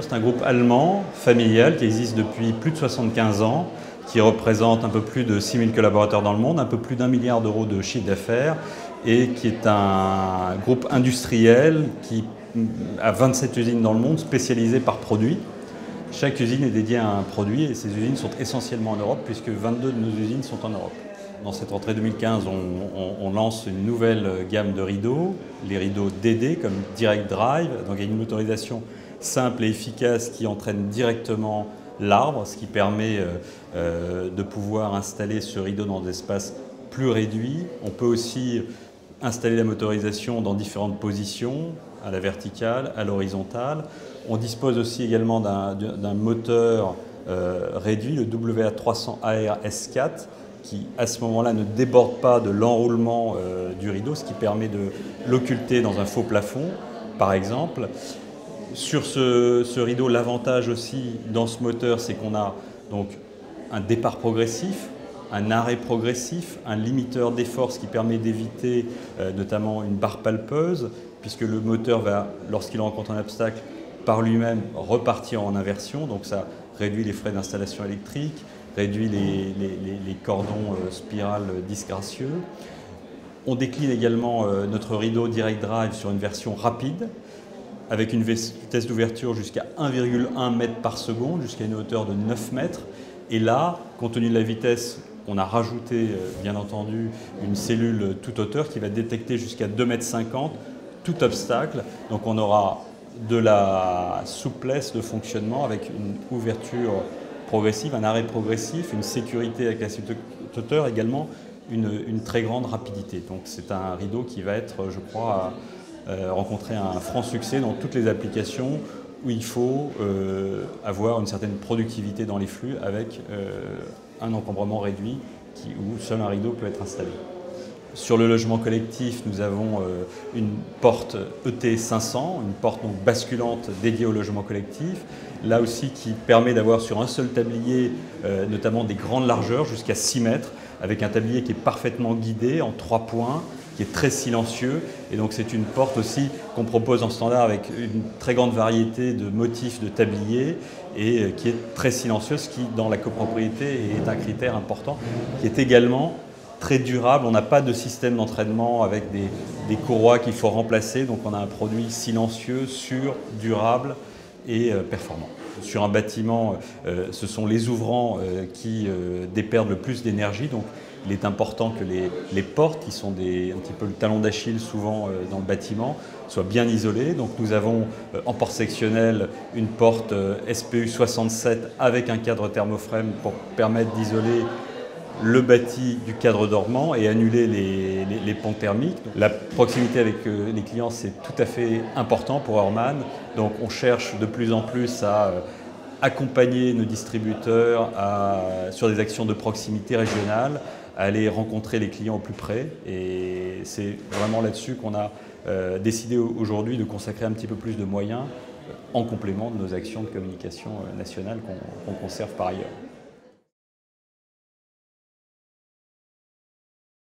Couverture, c'est un groupe allemand, familial, qui existe depuis plus de 75 ans, qui représente un peu plus de 6 000 collaborateurs dans le monde, un peu plus d'1 milliard d'euros de chiffre d'affaires, et qui est un groupe industriel qui a 27 usines dans le monde, spécialisées par produit. Chaque usine est dédiée à un produit et ces usines sont essentiellement en Europe, puisque 22 de nos usines sont en Europe. Dans cette rentrée 2015, on lance une nouvelle gamme de rideaux, les rideaux DD comme Direct Drive. Donc il y a une motorisation simple et efficace qui entraîne directement l'arbre, ce qui permet de pouvoir installer ce rideau dans des espaces plus réduits. On peut aussi installer la motorisation dans différentes positions, à la verticale, à l'horizontale. On dispose aussi également d'un moteur réduit, le WA300AR S4, qui à ce moment-là ne déborde pas de l'enroulement du rideau, ce qui permet de l'occulter dans un faux plafond, par exemple. Sur ce rideau, l'avantage aussi dans ce moteur, c'est qu'on a donc un départ progressif, un arrêt progressif, un limiteur d'effort, ce qui permet d'éviter notamment une barre palpeuse, puisque le moteur va, lorsqu'il rencontre un obstacle, par lui-même repartir en inversion, donc ça réduit les frais d'installation électrique, réduit les cordons spirales disgracieux. On décline également notre rideau Direct Drive sur une version rapide, avec une vitesse d'ouverture jusqu'à 1,1 mètre par seconde, jusqu'à une hauteur de 9 mètres. Et là, compte tenu de la vitesse, on a rajouté, bien entendu, une cellule toute hauteur qui va détecter jusqu'à 2,50 m tout obstacle. Donc on aura de la souplesse de fonctionnement avec une ouverture progressive, un arrêt progressif, une sécurité avec la cellule toute hauteur, également une très grande rapidité. Donc c'est un rideau qui va être, je crois, rencontrer un franc succès dans toutes les applications où il faut avoir une certaine productivité dans les flux avec un encombrement réduit où seul un rideau peut être installé. Sur le logement collectif, nous avons une porte ET500, une porte donc basculante dédiée au logement collectif, là aussi qui permet d'avoir sur un seul tablier notamment des grandes largeurs jusqu'à 6 mètres, avec un tablier qui est parfaitement guidé en 3 points, qui est très silencieux, et donc c'est une porte aussi qu'on propose en standard avec une très grande variété de motifs de tablier et qui est très silencieuse, ce qui dans la copropriété est un critère important, qui est également très durable. On n'a pas de système d'entraînement avec des courroies qu'il faut remplacer, donc on a un produit silencieux, sûr, durable et performant. Sur un bâtiment, ce sont les ouvrants qui déperdent le plus d'énergie, donc il est important que les portes, qui sont un petit peu le talon d'Achille souvent dans le bâtiment, soient bien isolées. Donc nous avons en porte sectionnelle une porte SPU 67 avec un cadre thermoframe pour permettre d'isoler le bâti du cadre dormant et annuler les ponts thermiques. La proximité avec les clients, c'est tout à fait important pour Horman. Donc on cherche de plus en plus à accompagner nos distributeurs sur des actions de proximité régionale, à aller rencontrer les clients au plus près. Et c'est vraiment là-dessus qu'on a décidé aujourd'hui de consacrer un petit peu plus de moyens en complément de nos actions de communication nationale qu'on conserve par ailleurs.